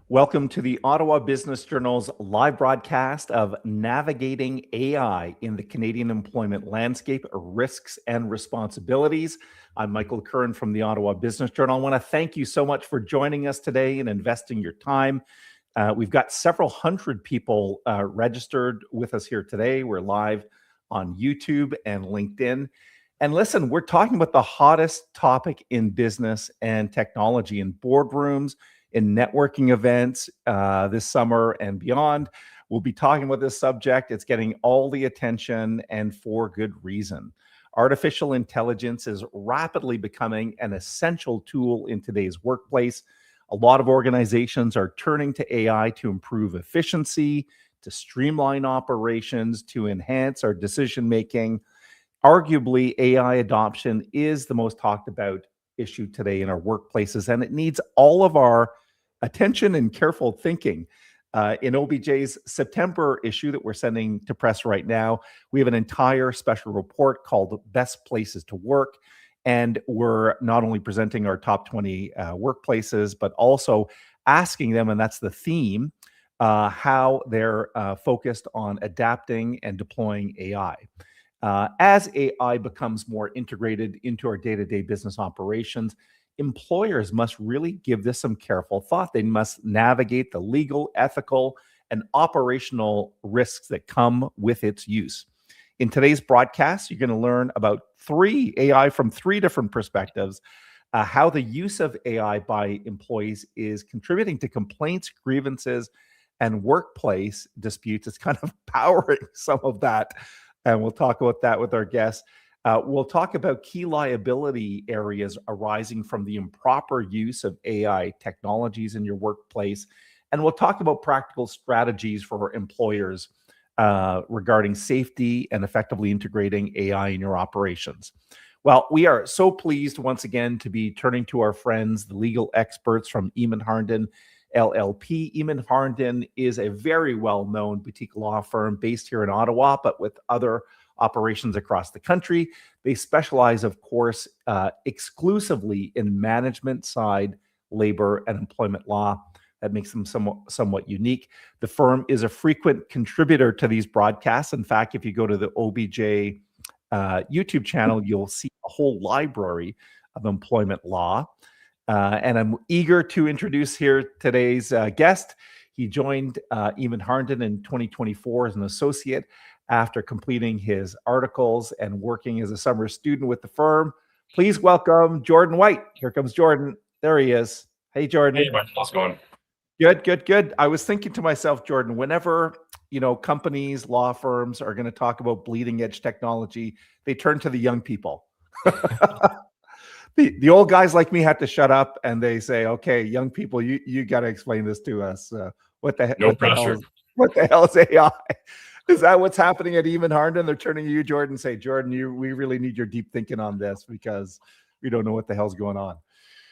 Welcome to the Ottawa Business Journal's live broadcast of Navigating AI in the Canadian Employment Landscape, Risks and Responsibilities. I'm Michael Curran from the Ottawa Business Journal. I want to thank you so much for joining us today and investing your time. We've got several hundred people registered with us here today. We're live on YouTube and LinkedIn. And listen, we're talking about the hottest topic in business and technology in boardrooms, in networking events this summer and beyond. We'll be talking about this subject. It's getting all the attention and for good reason. Artificial intelligence is rapidly becoming an essential tool in today's workplace. A lot of organizations are turning to AI to improve efficiency, to streamline operations, to enhance our decision-making. Arguably, AI adoption is the most talked about issue today in our workplaces, and it needs all of our attention and careful thinking. In OBJ's September issue that we're sending to press right now, we have an entire special report called Best Places to Work. And we're not only presenting our top 20 workplaces, but also asking them, and that's the theme, how they're focused on adapting and deploying AI. As AI becomes more integrated into our day-to-day business operations, employers must really give this some careful thought. They must navigate the legal, ethical, and operational risks that come with its use. In today's broadcast, you're going to learn about AI from three different perspectives, how the use of AI by employees is contributing to complaints, grievances, and workplace disputes. It's kind of powering some of that. And we'll talk about that with our guests. We'll talk about key liability areas arising from the improper use of AI technologies in your workplace. And we'll talk about practical strategies for employers regarding safety and effectively integrating AI in your operations. Well, we are so pleased once again to be turning to our friends, the legal experts from Emond Harnden LLP. Emond Harnden is a very well-known boutique law firm based here in Ottawa, but with other operations across the country. They specialize, of course, exclusively in management side labor and employment law. That makes them somewhat unique. The firm is a frequent contributor to these broadcasts. In fact, if you go to the OBJ YouTube channel, you'll see a whole library of employment law. And I'm eager to introduce here today's guest. He joined Emond Harnden in 2024 as an associate after completing his articles and working as a summer student with the firm. Please welcome Jordon White. Here comes Jordon. There he is. Hey, Jordon. Hey, how's it going? Good. I was thinking to myself, Jordon, whenever companies, law firms are going to talk about bleeding edge technology, they turn to the young people. The old guys like me had to shut up, and they say, "Okay, young people, you got to explain this to us. What the hell is AI?" Is that what's happening at Emond Harnden? They're turning to you, Jordon, and say, "Jordon, we really need your deep thinking on this because we don't know what the hell's going on."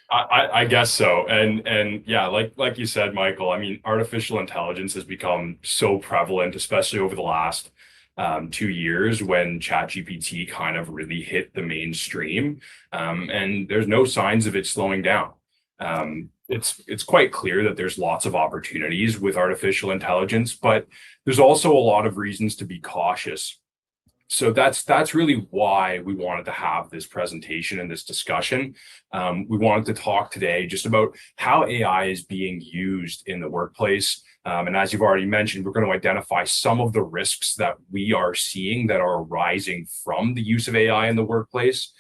I guess so. And yeah, like you said, Michael, I mean, artificial intelligence has become so prevalent, especially over the last 2 years when ChatGPT kind of really hit the mainstream. And there's no signs of it slowing down. It's quite clear that there's lots of opportunities with artificial intelligence, but there's also a lot of reasons to be cautious. So that's really why we wanted to have this presentation and this discussion. We wanted to talk today just about how AI is being used in the workplace. And as you've already mentioned, we're going to identify some of the risks that we are seeing that are arising from the use of AI in the workplace.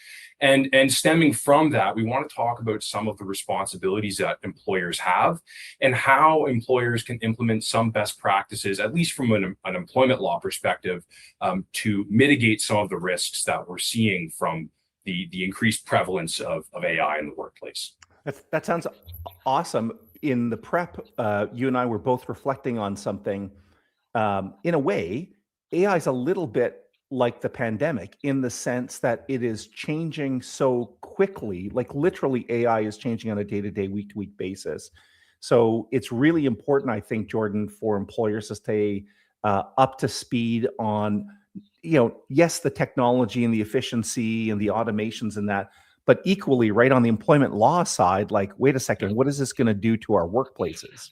And stemming from that, we want to talk about some of the responsibilities that employers have and how employers can implement some best practices, at least from an employment law perspective, to mitigate some of the risks that we're seeing from the increased prevalence of AI in the workplace. That sounds awesome. In the prep, you and I were both reflecting on something. In a way, AI is a little bit like the pandemic in the sense that it is changing so quickly, like literally AI is changing on a day-to-day, week-to-week basis. So it's really important, I think, Jordon, for employers to stay up to speed on, yes, the technology and the efficiency and the automations and that, but equally right on the employment law side, like, wait a second, what is this going to do to our workplaces?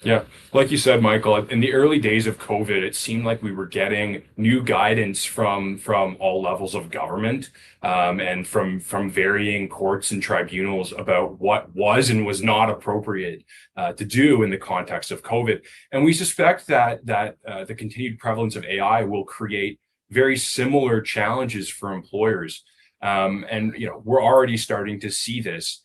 Yeah, like you said, Michael, in the early days of COVID, it seemed like we were getting new guidance from all levels of government, and from varying courts and tribunals about what was and was not appropriate to do in the context of COVID. And we suspect that the continued prevalence of AI will create very similar challenges for employers. And we're already starting to see this.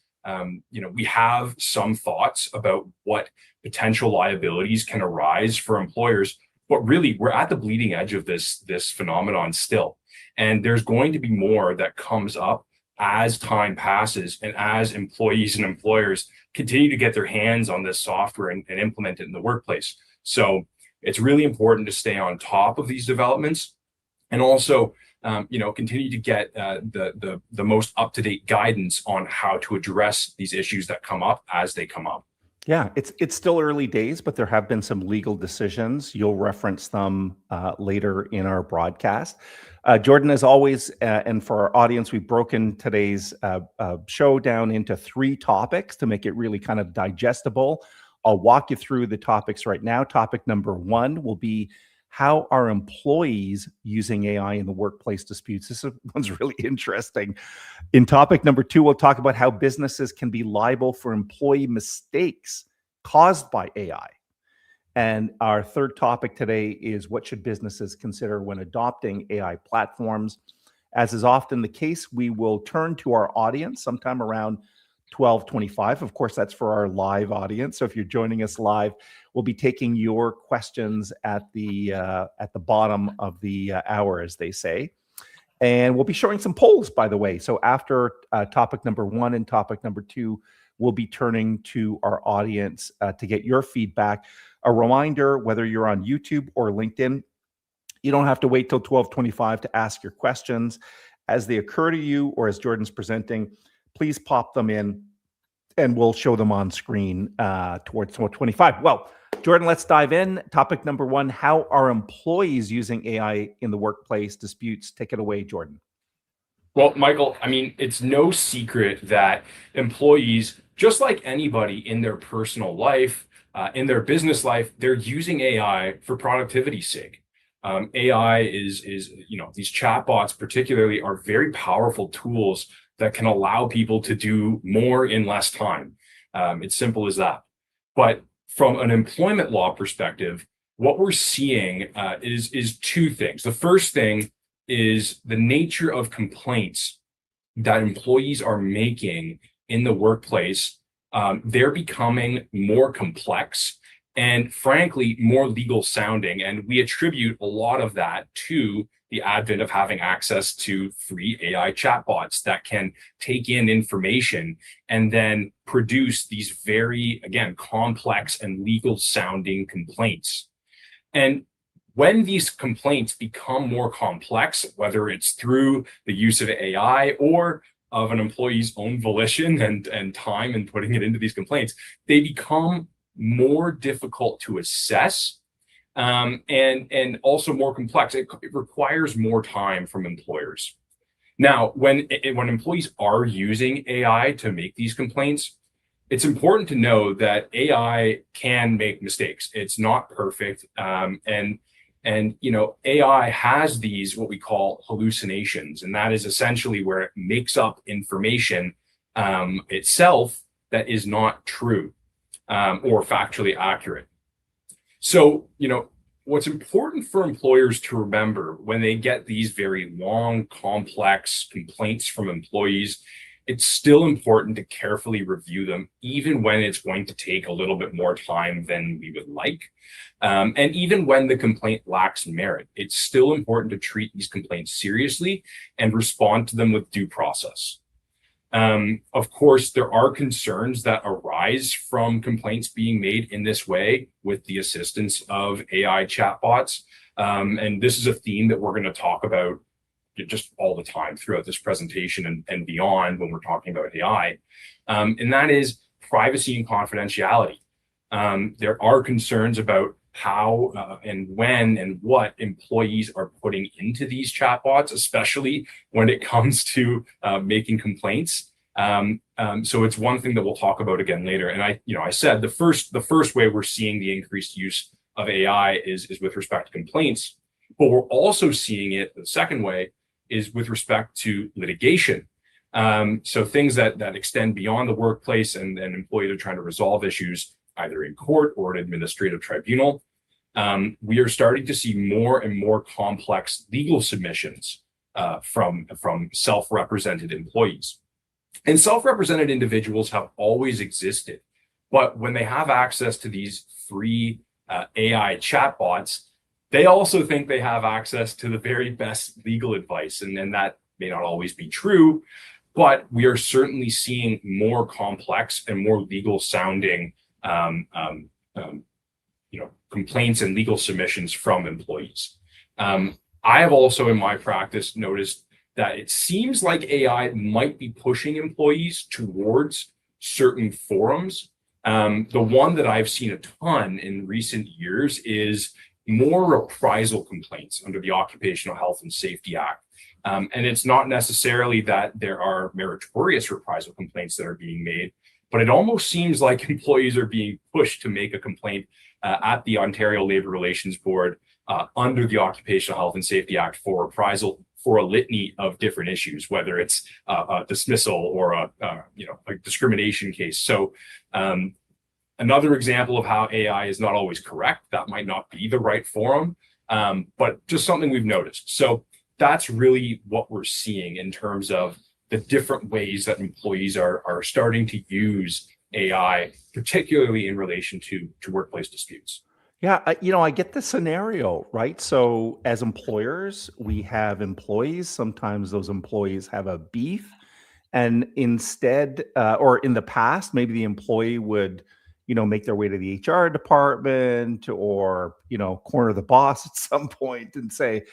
We have some thoughts about what potential liabilities can arise for employers, but really we're at the bleeding edge of this phenomenon still. And there's going to be more that comes up as time passes and as employees and employers continue to get their hands on this software and implement it in the workplace. So it's really important to stay on top of these developments, and also continue to get the most up-to-date guidance on how to address these issues that come up as they come up. Yeah, it's still early days, but there have been some legal decisions. You'll reference them later in our broadcast. Jordon, as always, and for our audience, we've broken today's show down into 3 topics to make it really kind of digestible. I'll walk you through the topics right now. Topic number 1 will be, how are employees using AI in the workplace disputes? This one's really interesting. In topic number 2, we'll talk about how businesses can be liable for employee mistakes caused by AI. And our third topic today is, what should businesses consider when adopting AI platforms? As is often the case, we will turn to our audience sometime around 12:25. Of course, that's for our live audience. So if you're joining us live, we'll be taking your questions at the bottom of the hour, as they say. And we'll be showing some polls, by the way. So after topic number 1 and topic number 2, we'll be turning to our audience to get your feedback. A reminder, whether you're on YouTube or LinkedIn, you don't have to wait till 12:25 to ask your questions. As they occur to you, or as Jordon's presenting, please pop them in and we'll show them on screen towards 12:25. Well, Jordon, let's dive in. Topic number 1, how are employees using AI in the workplace disputes? Take it away, Jordon. Well, Michael, I mean, it's no secret that employees, just like anybody in their personal life, in their business life, they're using AI for productivity's sake. AI is these chatbots particularly are very powerful tools that can allow people to do more in less time. It's simple as that. But from an employment law perspective, what we're seeing is 2 things. The first thing is the nature of complaints that employees are making in the workplace. They're becoming more complex and, frankly, more legal sounding. And we attribute a lot of that to the advent of having access to free AI chatbots that can take in information and then produce these very, again, complex and legal sounding complaints. And when these complaints become more complex, whether it's through the use of AI or of an employee's own volition and time in putting it into these complaints, they become more difficult to assess, and also more complex. It requires more time from employers. Now, when employees are using AI to make these complaints, it's important to know that AI can make mistakes. It's not perfect, and AI has these what we call hallucinations, and that is essentially where it makes up information itself that is not true or factually accurate. So, what's important for employers to remember when they get these very long, complex complaints from employees, it's still important to carefully review them, even when it's going to take a little bit more time than we would like. And even when the complaint lacks merit, it's still important to treat these complaints seriously and respond to them with due process. Of course, there are concerns that arise from complaints being made in this way with the assistance of AI chatbots. And this is a theme that we're going to talk about just all the time throughout this presentation and beyond when we're talking about AI. And that is privacy and confidentiality. There are concerns about how and when and what employees are putting into these chatbots, especially when it comes to making complaints. So it's one thing that we'll talk about again later. And I said the first way we're seeing the increased use of AI is with respect to complaints, but we're also seeing it, the second way is with respect to litigation. So things that extend beyond the workplace and employees are trying to resolve issues either in court or an administrative tribunal. We are starting to see more and more complex legal submissions from self-represented employees. And self-represented individuals have always existed, but when they have access to these free AI chatbots, they also think they have access to the very best legal advice, and that may not always be true, but we are certainly seeing more complex and more legal sounding complaints and legal submissions from employees. I have also in my practice noticed that it seems like AI might be pushing employees towards certain forums. The one that I've seen a ton in recent years is more reprisal complaints under the Occupational Health and Safety Act. And it's not necessarily that there are meritorious reprisal complaints that are being made, but it almost seems like employees are being pushed to make a complaint at the Ontario Labour Relations Board under the Occupational Health and Safety Act for reprisal for a litany of different issues, whether it's a dismissal or a discrimination case. So another example of how AI is not always correct, that might not be the right forum, but just something we've noticed. So that's really what we're seeing in terms of the different ways that employees are starting to use AI, particularly in relation to workplace disputes. Yeah, I get the scenario, right? So as employers, we have employees. Sometimes those employees have a beef, and instead, or in the past, maybe the employee would, make their way to the HR department or, corner the boss at some point and say,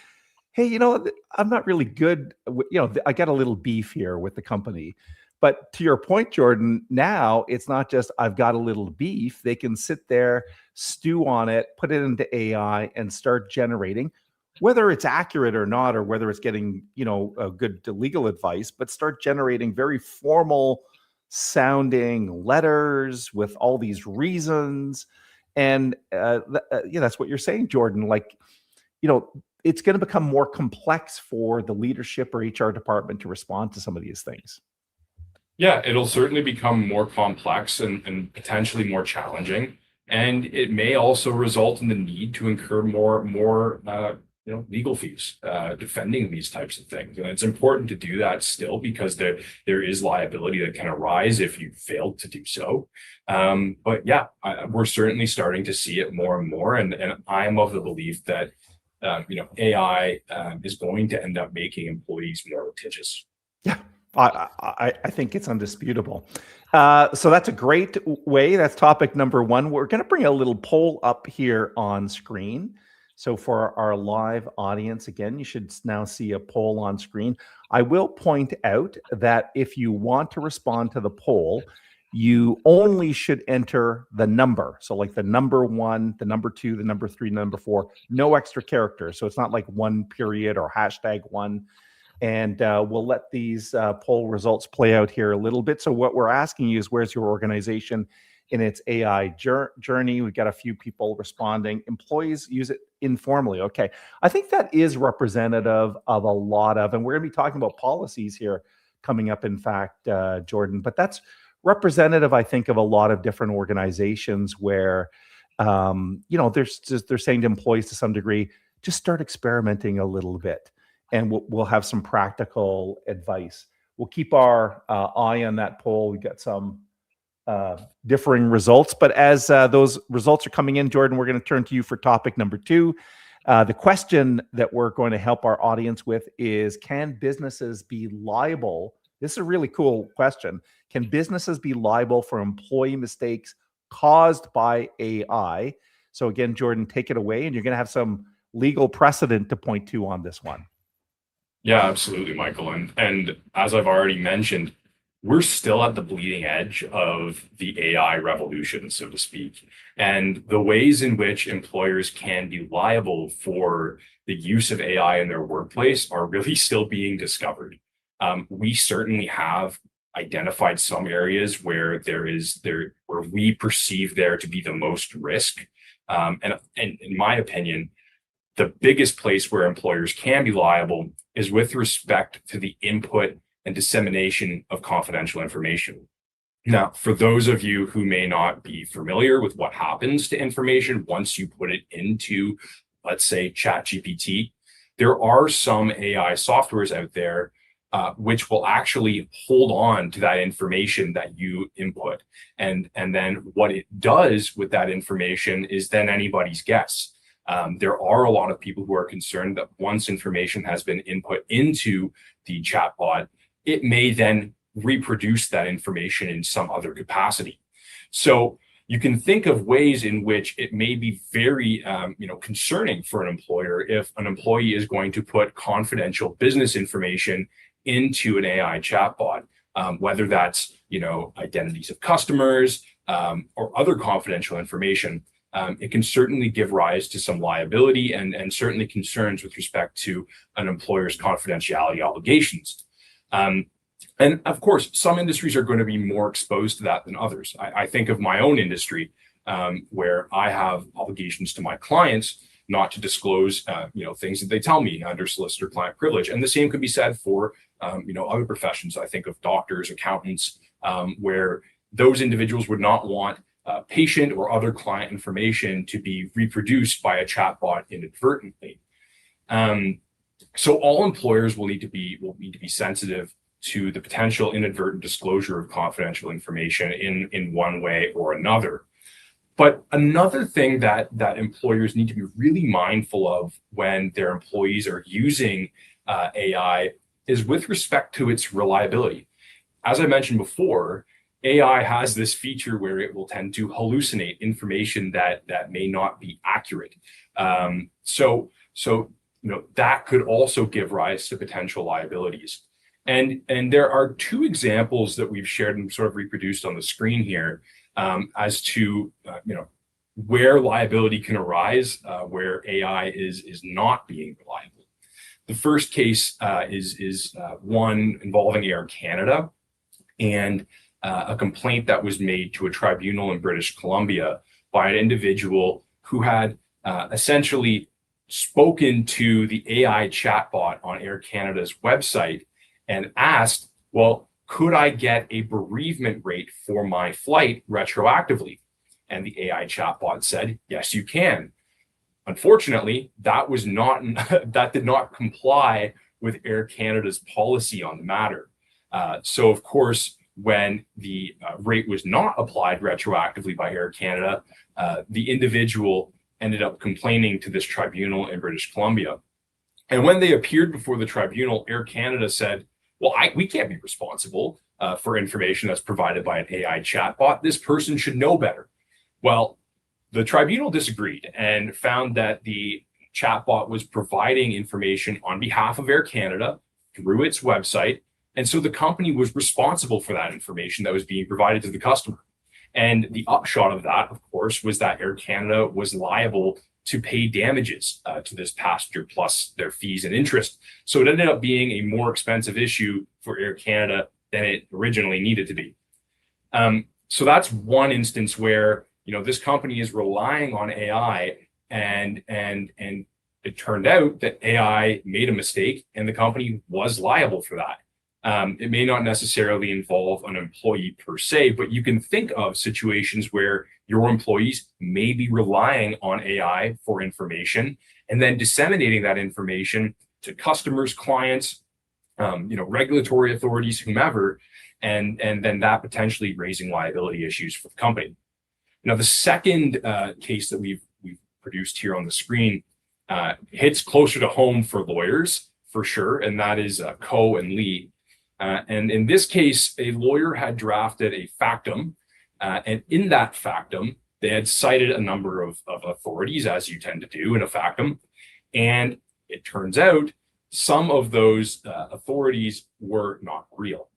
"Hey, I'm not really good. I got a little beef here with the company." But to your point, Jordan, now it's not just I've got a little beef. They can sit there, stew on it, put it into AI, and start generating, whether it's accurate or not, or whether it's getting a good legal advice, but start generating very formal sounding letters with all these reasons. And that's what you're saying, Jordan. Like, it's going to become more complex for the leadership or HR department to respond to some of these things. Yeah, it'll certainly become more complex and potentially more challenging. And it may also result in the need to incur more legal fees defending these types of things. And it's important to do that still because there is liability that can arise if you failed to do so. But yeah, we're certainly starting to see it more and more. And I'm of the belief that AI is going to end up making employees more litigious. Yeah, I think it's undisputable. So that's a great way. That's topic number one. We're going to bring a little poll up here on screen. So for our live audience, again, you should now see a poll on screen. I will point out that if you want to respond to the poll, you only should enter the number. So like the number 1, the number 2, the number 3, number 4, no extra characters. So it's not like 1 period or #1. And we'll let these poll results play out here a little bit. So what we're asking you is, where's your organization in its AI journey? We've got a few people responding. Employees use it informally. Okay. I think that is representative of a lot of, and we're going to be talking about policies here coming up, in fact, Jordon, but that's representative, I think, of a lot of different organizations where, they're saying to employees to some degree, just start experimenting a little bit. And we'll have some practical advice. We'll keep our eye on that poll. We've got some differing results. But as those results are coming in, Jordon, we're going to turn to you for topic number 2. The question that we're going to help our audience with is, can businesses be liable? This is a really cool question. Can businesses be liable for employee mistakes caused by AI? So again, Jordon, take it away. And you're going to have some legal precedent to point to on this one. Yeah, absolutely, Michael. And as I've already mentioned, we're still at the bleeding edge of the AI revolution, so to speak. And the ways in which employers can be liable for the use of AI in their workplace are really still being discovered. We certainly have identified some areas where where we perceive there to be the most risk. And in my opinion, the biggest place where employers can be liable is with respect to the input and dissemination of confidential information. Now, for those of you who may not be familiar with what happens to information once you put it into, let's say, ChatGPT, there are some AI softwares out there which will actually hold on to that information that you input. And then what it does with that information is then anybody's guess. There are a lot of people who are concerned that once information has been input into the chatbot, it may then reproduce that information in some other capacity. So you can think of ways in which it may be very concerning for an employer if an employee is going to put confidential business information into an AI chatbot, whether that's identities of customers or other confidential information. It can certainly give rise to some liability and certainly concerns with respect to an employer's confidentiality obligations. And of course, some industries are going to be more exposed to that than others. I think of my own industry, where I have obligations to my clients not to disclose, things that they tell me under solicitor-client privilege. And the same could be said for, other professions. I think of doctors, accountants, where those individuals would not want patient or other client information to be reproduced by a chatbot inadvertently. So all employers will need to be sensitive to the potential inadvertent disclosure of confidential information in one way or another. But another thing that employers need to be really mindful of when their employees are using AI is with respect to its reliability. As I mentioned before, AI has this feature where it will tend to hallucinate information that may not be accurate. So that could also give rise to potential liabilities. And there are two examples that we've shared and sort of reproduced on the screen here as to where liability can arise where AI is not being reliable. The first case is one involving Air Canada and a complaint that was made to a tribunal in British Columbia by an individual who had essentially spoken to the AI chatbot on Air Canada's website and asked, well, could I get a bereavement rate for my flight retroactively? And the AI chatbot said, yes, you can. Unfortunately, that did not comply with Air Canada's policy on the matter. So of course, when the rate was not applied retroactively by Air Canada, the individual ended up complaining to this tribunal in British Columbia. And when they appeared before the tribunal, Air Canada said, well, we can't be responsible for information that's provided by an AI chatbot. This person should know better. Well, the tribunal disagreed and found that the chatbot was providing information on behalf of Air Canada through its website. And so the company was responsible for that information that was being provided to the customer. And the upshot of that, of course, was that Air Canada was liable to pay damages to this passenger plus their fees and interest. So it ended up being a more expensive issue for Air Canada than it originally needed to be. So that's one instance where this company is relying on AI, and it turned out that AI made a mistake, and the company was liable for that. It may not necessarily involve an employee per se, but you can think of situations where your employees may be relying on AI for information and then disseminating that information to customers, clients, regulatory authorities, whomever, and then that potentially raising liability issues for the company. Now, the second case that we've produced here on the screen hits closer to home for lawyers, for sure, and that is Coe and Lee. And in this case, a lawyer had drafted a factum, and in that factum, they had cited a number of authorities, as you tend to do in a factum. And it turns out some of those authorities were not real.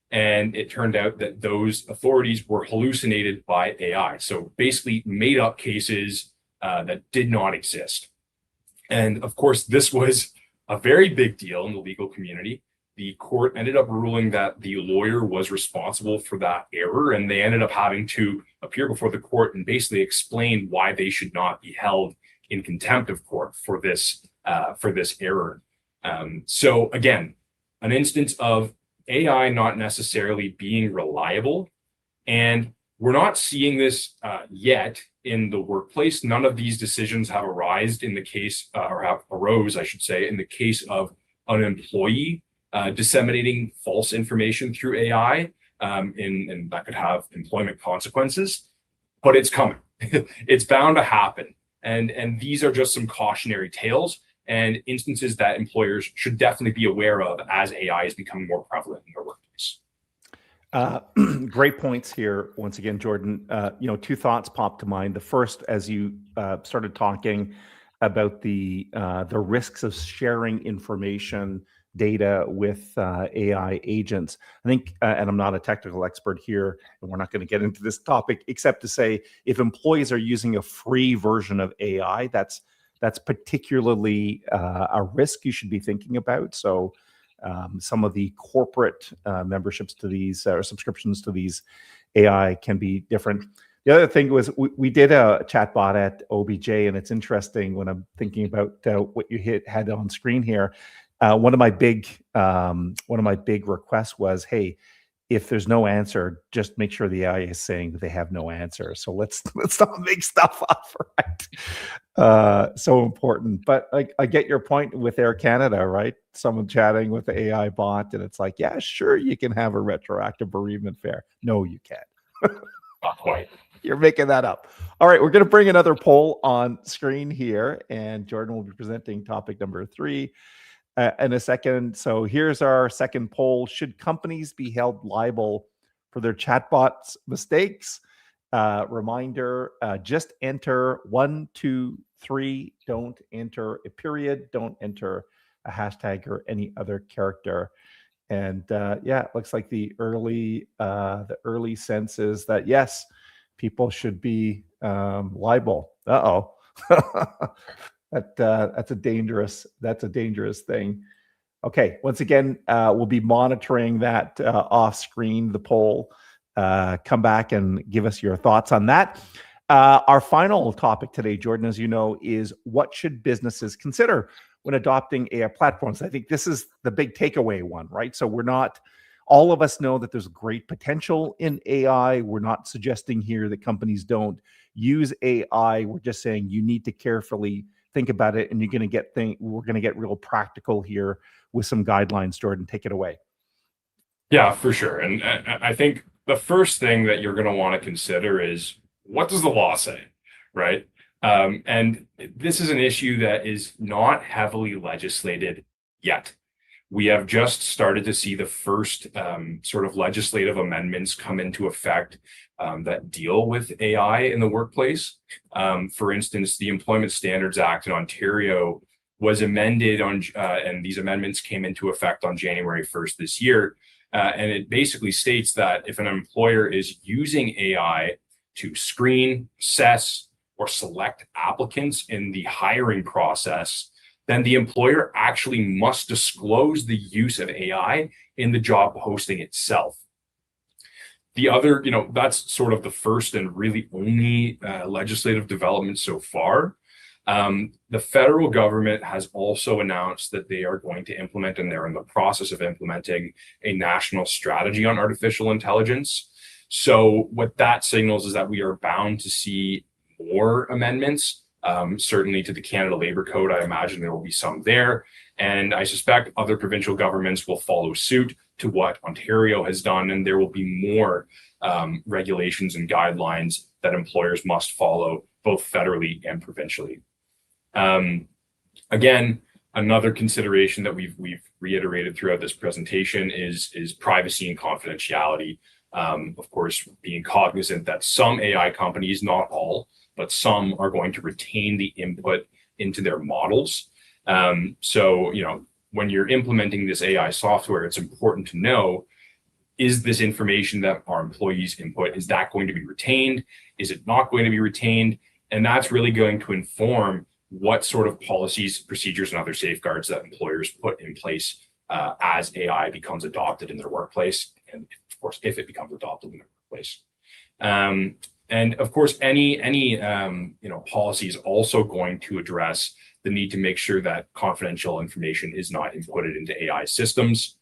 And it turned out that those authorities were hallucinated by AI. So basically made up cases that did not exist. And of course, this was a very big deal in the legal community the court ended up ruling that the lawyer was responsible for that error, and they ended up having to appear before the court and basically explain why they should not be held in contempt of court for this error. So again, an instance of AI not necessarily being reliable, and we're not seeing this yet in the workplace. None of these decisions have arose in the case, or have arose, I should say, in the case of an employee disseminating false information through AI, and that could have employment consequences. But it's coming. It's bound to happen. And these are just some cautionary tales and instances that employers should definitely be aware of as AI is becoming more prevalent in their workplace. Great points here. Once again, Jordon, two thoughts popped to mind. The first, as you started talking about the risks of sharing information, data with AI agents. I think, and I'm not a technical expert here, and we're not going to get into this topic, except to say if employees are using a free version of AI, that's particularly a risk you should be thinking about. So some of the corporate memberships to these or subscriptions to these AI can be different. The other thing was we did a chatbot at OBJ, and it's interesting when I'm thinking about what you had on screen here. One of my big requests was, hey, if there's no answer, just make sure the AI is saying that they have no answer. So let's not make stuff up, right? So important. But I get your point with Air Canada, right? Someone chatting with the AI bot, and it's like, yeah, sure, you can have a retroactive bereavement fare. No, you can't. Not quite. You're making that up. All right, we're going to bring another poll on screen here, and Jordon will be presenting topic number 3 in a second. So here's our second poll. Should companies be held liable for their chatbots' mistakes? Reminder, just enter 1, 2, 3. Don't enter a period. Don't enter a hashtag or any other character. And yeah, it looks like the early sense is that yes, people should be liable. Uh-oh. That's a dangerous thing. Okay, once again, we'll be monitoring that off screen, the poll. Come back and give us your thoughts on that. Our final topic today, Jordon, as you know, is what should businesses consider when adopting AI platforms? I think this is the big takeaway one, right? So all of us know that there's great potential in AI. We're not suggesting here that companies don't use AI. We're just saying you need to carefully think about it, and we're going to get real practical here with some guidelines. Jordon, take it away. Yeah, for sure. And I think the first thing that you're going to want to consider is, what does the law say, right? And this is an issue that is not heavily legislated yet. We have just started to see the first sort of legislative amendments come into effect that deal with AI in the workplace. For instance, the Employment Standards Act in Ontario was amended and these amendments came into effect on January 1st this year. And it basically states that if an employer is using AI to screen, assess, or select applicants in the hiring process, then the employer actually must disclose the use of AI in the job posting itself. The other, that's sort of the first and really only legislative development so far. The federal government has also announced that they are going to implement, and they're in the process of implementing, a national strategy on artificial intelligence. So what that signals is that we are bound to see more amendments. Certainly to the Canada Labor Code, I imagine there will be some there. And I suspect other provincial governments will follow suit to what Ontario has done, and there will be more regulations and guidelines that employers must follow, both federally and provincially. Again, another consideration that we've reiterated throughout this presentation is privacy and confidentiality. Of course, being cognizant that some AI companies, not all, but some, are going to retain the input into their models. So, when you're implementing this AI software, it's important to know, is this information that our employees input, is that going to be retained? Is it not going to be retained? And that's really going to inform what sort of policies, procedures, and other safeguards that employers put in place as AI becomes adopted in their workplace, and of course, if it becomes adopted in their workplace. And of course, any policy is also going to address the need to make sure that confidential information is not inputted into AI systems.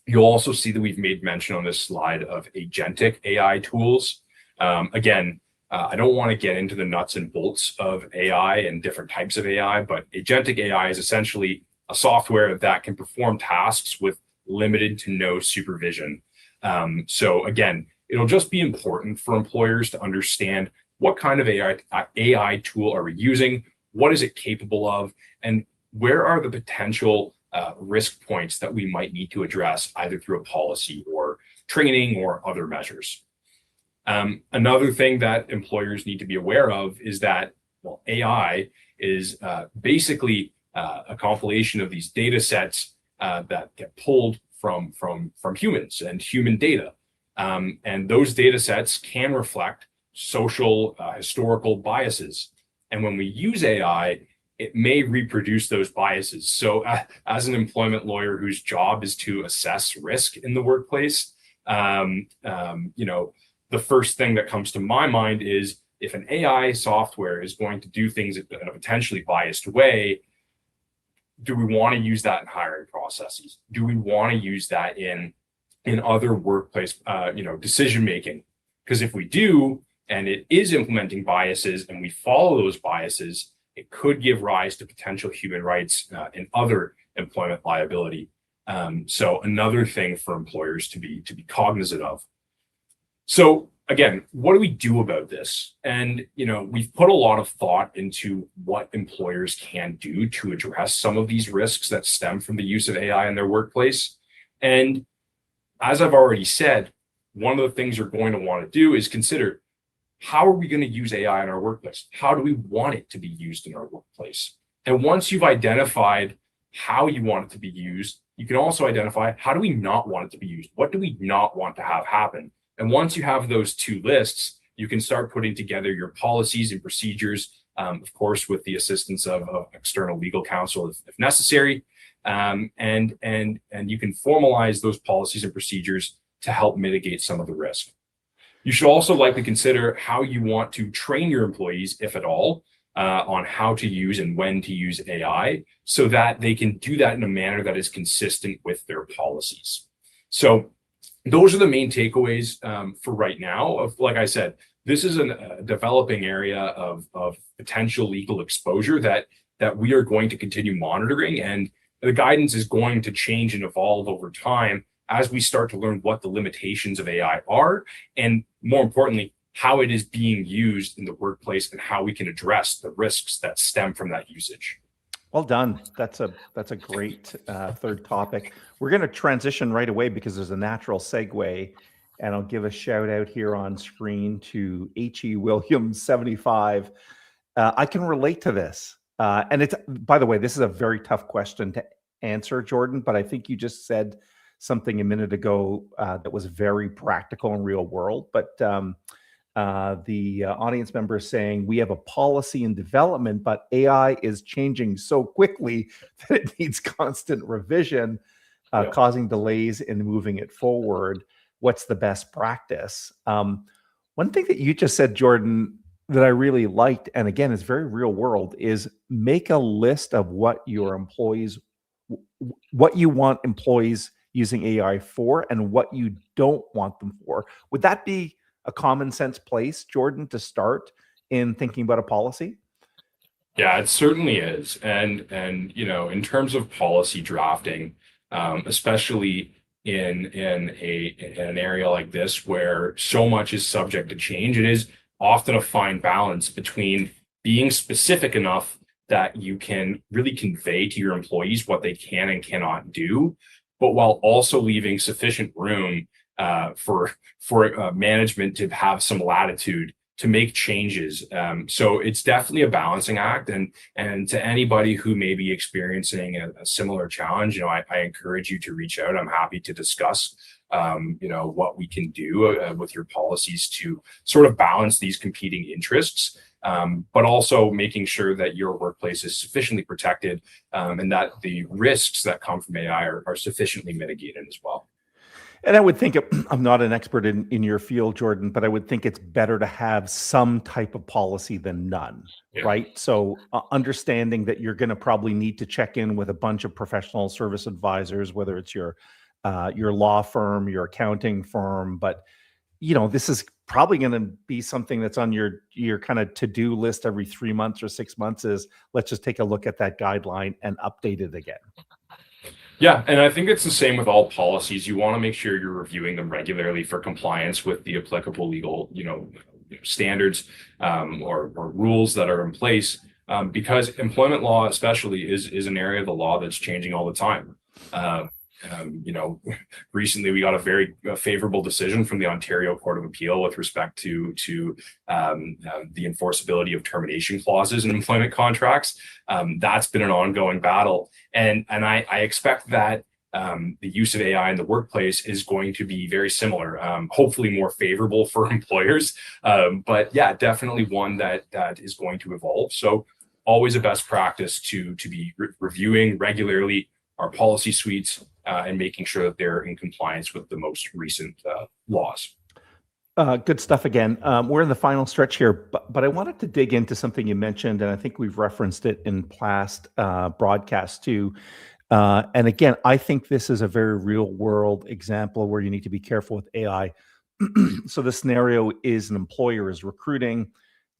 You'll also see that we've made mention on this slide of agentic AI tools. Again, I don't want to get into the nuts and bolts of AI and different types of AI, but agentic AI is essentially a software that can perform tasks with limited to no supervision. So again, it'll just be important for employers to understand what kind of AI tool are we using, what is it capable of, and where are the potential risk points that we might need to address either through a policy or training or other measures. Another thing that employers need to be aware of is that, well, AI is basically a compilation of these data sets that get pulled from humans and human data. And those data sets can reflect social, historical biases. And when we use AI, it may reproduce those biases. So as an employment lawyer whose job is to assess risk in the workplace, the first thing that comes to my mind is if an AI software is going to do things in a potentially biased way, do we want to use that in hiring processes? Do we want to use that in other workplace, decision making? Because if we do, and it is implementing biases, and we follow those biases, it could give rise to potential human rights and other employment liability. So another thing for employers to be cognizant of. So again, what do we do about this? And we've put a lot of thought into what employers can do to address some of these risks that stem from the use of AI in their workplace. And as I've already said, one of the things you're going to want to do is consider, how are we going to use AI in our workplace? How do we want it to be used in our workplace? And once you've identified how you want it to be used, you can also identify, how do we not want it to be used? What do we not want to have happen? And once you have those two lists, you can start putting together your policies and procedures, of course, with the assistance of external legal counsel if necessary. And you can formalize those policies and procedures to help mitigate some of the risk. You should also likely consider how you want to train your employees, if at all, on how to use and when to use AI, so that they can do that in a manner that is consistent with their policies. So those are the main takeaways for right now. Like I said, this is a developing area of potential legal exposure that we are going to continue monitoring, and the guidance is going to change and evolve over time as we start to learn what the limitations of AI are, and more importantly, how it is being used in the workplace and how we can address the risks that stem from that usage. Well done. That's a great third topic. We're going to transition right away because there's a natural segue, and I'll give a shout out here on screen to H.E. Williams 75. I can relate to this, and it's, by the way, this is a very tough question to answer, Jordon. But I think you just said something a minute ago that was very practical and real world. But the audience member is saying, we have a policy in development, but AI is changing so quickly that it needs constant revision, causing delays in moving it forward. What's the best practice? One thing that you just said, Jordon, that I really liked, and again, is very real world, is make a list of what your employees, what you want employees using AI for and what you don't want them for. Would that be a common sense place, Jordon, to start in thinking about a policy? Yeah, it certainly is. And in terms of policy drafting, especially in an area like this where so much is subject to change, it is often a fine balance between being specific enough that you can really convey to your employees what they can and cannot do, but while also leaving sufficient room for management to have some latitude to make changes. So it's definitely a balancing act. And to anybody who may be experiencing a similar challenge, I encourage you to reach out. I'm happy to discuss what we can do with your policies to sort of balance these competing interests. but also making sure that your workplace is sufficiently protected, and that the risks that come from AI are sufficiently mitigated as well. And I would think, I'm not an expert in your field, Jordan, but I would think it's better to have some type of policy than none, Yeah. right? So understanding that you're going to probably need to check in with a bunch of professional service advisors, whether it's your law firm, your accounting firm, but this is probably going to be something that's on your kind of to-do list every 3 months or 6 months is let's just take a look at that guideline and update it again. Yeah, and I think it's the same with all policies. You want to make sure you're reviewing them regularly for compliance with the applicable legal, standards or rules that are in place, because employment law, especially, is an area of the law that's changing all the time. Recently we got a very favorable decision from the Ontario Court of Appeal with respect to the enforceability of termination clauses in employment contracts. That's been an ongoing battle, and I expect that the use of AI in the workplace is going to be very similar, hopefully more favorable for employers, but yeah, definitely one that is going to evolve. So always a best practice to be reviewing regularly our policy suites and making sure that they're in compliance with the most recent laws. Good stuff again. We're in the final stretch here, but I wanted to dig into something you mentioned, and I think we've referenced it in past broadcasts too. And again, I think this is a very real world example where you need to be careful with AI. So the scenario is an employer is recruiting,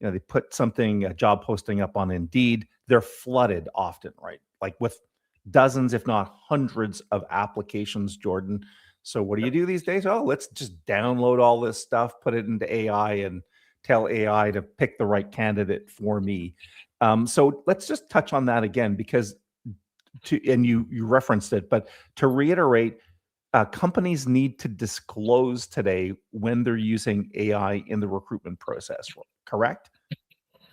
they put a job posting up on Indeed. They're flooded often, right? Like with dozens, if not hundreds of applications, Jordan. So what do you do these days? Oh, let's just download all this stuff, put it into AI and tell AI to pick the right candidate for me. So let's just touch on that again, because and you referenced it, but to reiterate, companies need to disclose today when they're using AI in the recruitment process, correct?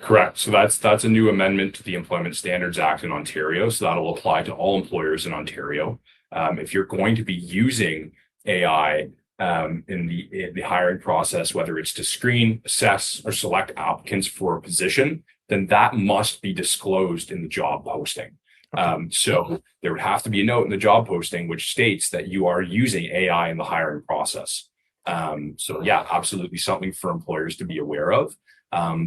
Correct. So that's a new amendment to the Employment Standards Act in Ontario. So that'll apply to all employers in Ontario. If you're going to be using AI in the hiring process, whether it's to screen, assess, or select applicants for a position, then that must be disclosed in the job posting. So there would have to be a note in the job posting which states that you are using AI in the hiring process. So yeah, absolutely something for employers to be aware of.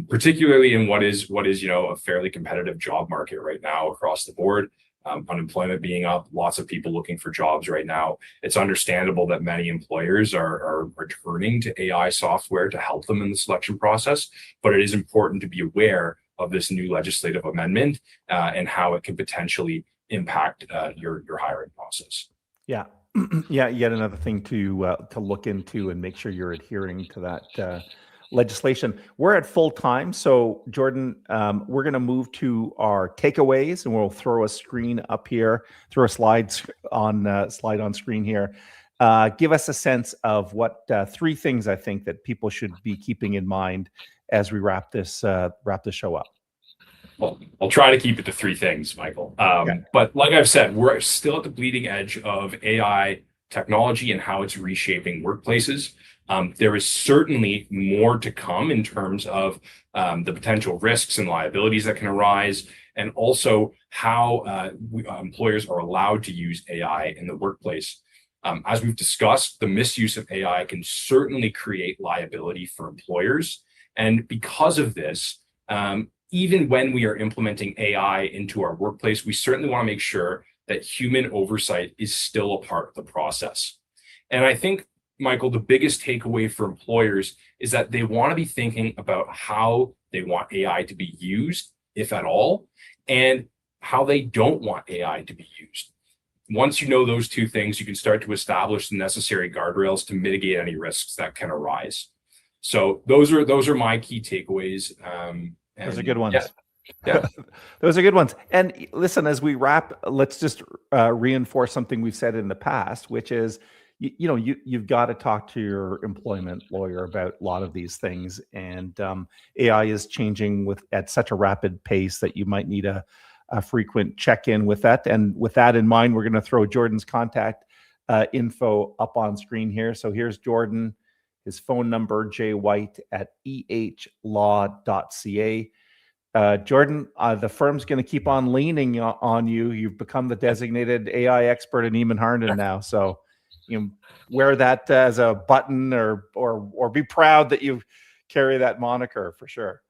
Particularly in what is a fairly competitive job market right now across the board. Unemployment being up, lots of people looking for jobs right now. It's understandable that many employers are turning to AI software to help them in the selection process, but it is important to be aware of this new legislative amendment and how it can potentially impact your hiring process. Yeah. Yeah, yet another thing to look into and make sure you're adhering to that legislation. We're at full time, so Jordan, we're going to move to our takeaways, and we'll throw a screen up here, throw a slide on screen here. Give us a sense of what 3 things I think that people should be keeping in mind as we wrap this show up. Well, I'll try to keep it to 3 things, Michael. But like I've said, we're still at the bleeding edge of AI technology and how it's reshaping workplaces. There is certainly more to come in terms of the potential risks and liabilities that can arise, and also how employers are allowed to use AI in the workplace. As we've discussed, the misuse of AI can certainly create liability for employers. And because of this, even when we are implementing AI into our workplace, we certainly want to make sure that human oversight is still a part of the process. And I think, Michael, the biggest takeaway for employers is that they want to be thinking about how they want AI to be used, if at all, and how they don't want AI to be used. Once you know those 2 things, you can start to establish the necessary guardrails to mitigate any risks that can arise. So those are my key takeaways. Those are good ones. Yeah. Those are good ones. And listen, as we wrap, let's just reinforce something we've said in the past, which is, you've got to talk to your employment lawyer about a lot of these things. And AI is changing at such a rapid pace that you might need a frequent check-in with that. And with that in mind, we're going to throw Jordan's contact info up on screen here. So here's Jordon. His phone number, jwhite@ehlaw.ca. Jordon, the firm's going to keep on leaning on you. You've become the designated AI expert in Emond Harnden now. So wear that as a button or be proud that you carry that moniker for sure.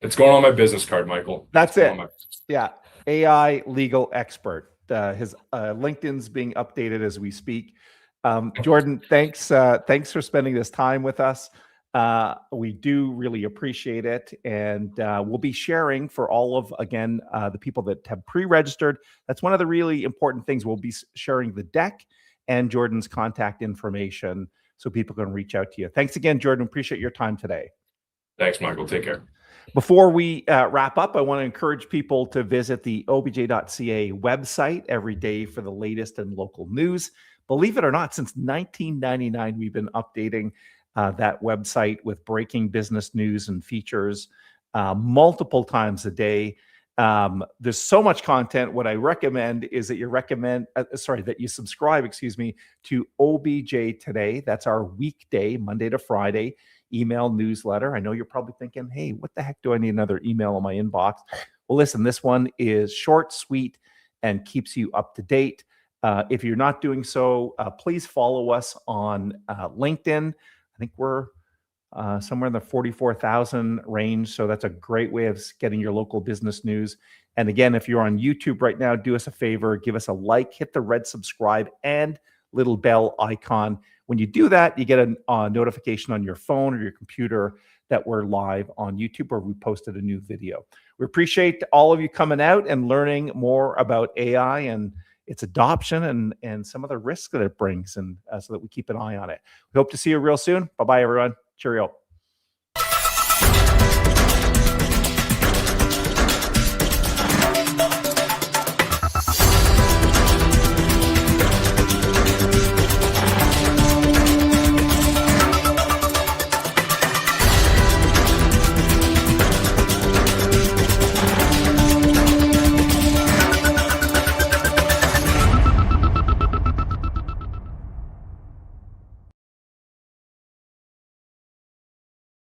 It's going on my business card, Michael. That's it. Yeah. AI legal expert. His LinkedIn's being updated as we speak. Jordon, thanks for spending this time with us. We do really appreciate it. And we'll be sharing for all of, again, the people that have pre-registered. That's one of the really important things. We'll be sharing the deck and Jordon's contact information so people can reach out to you. Thanks again, Jordon. Appreciate your time today. Thanks, Michael. Take care. Before we wrap up, I want to encourage people to visit the obj.ca website every day for the latest and local news. Believe it or not, since 1999, we've been updating that website with breaking business news and features multiple times a day. There's so much content. What I recommend is that you subscribe, to OBJ Today. That's our weekday, Monday to Friday, email newsletter. I know you're probably thinking, hey, what the heck do I need another email in my inbox? Well, listen, this one is short, sweet, and keeps you up to date. If you're not doing so, please follow us on LinkedIn. I think we're somewhere in the 44,000 range. So that's a great way of getting your local business news. And again, if you're on YouTube right now, do us a favor, give us a like, hit the red subscribe and little bell icon. When you do that, you get a notification on your phone or your computer that we're live on YouTube or we posted a new video. We appreciate all of you coming out and learning more about AI and its adoption and some of the risks that it brings, and so that we keep an eye on it. We hope to see you real soon. Bye-bye, everyone. Cheerio.